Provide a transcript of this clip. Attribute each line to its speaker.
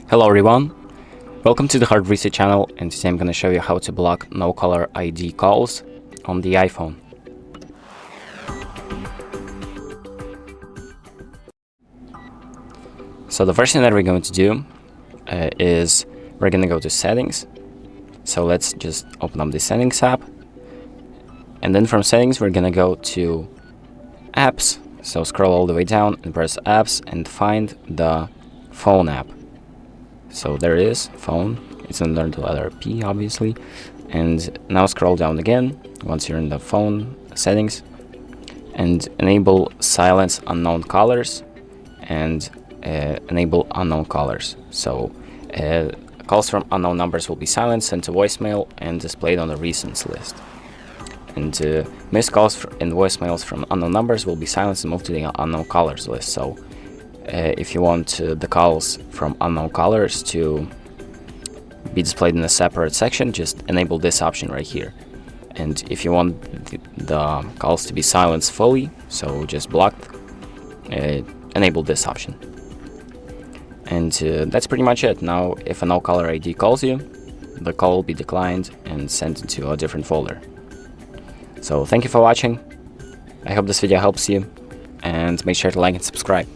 Speaker 1: Hello everyone, welcome to the HardReset channel, and today I'm going to show you how to block no caller ID calls on the iPhone. So the first thing that we're going to do is we're going to go to settings. So let's just open up the settings app, and then from settings we're going to go to apps. So scroll all the way down and press apps and find the phone app. So there it is, phone. It's under the letter P, obviously. And now scroll down again once you're in the phone settings and enable silence unknown callers and enable unknown callers. So calls from unknown numbers will be silenced, sent to voicemail, and displayed on the recents list. And missed calls and voicemails from unknown numbers will be silenced and moved to the unknown callers list. So if you want the calls from unknown callers to be displayed in a separate section, just enable this option right here. And if you want the calls to be silenced fully, so just blocked, enable this option. And that's pretty much it. Now, if a no caller ID calls you, the call will be declined and sent into a different folder. So thank you for watching. I hope this video helps you, and make sure to like and subscribe.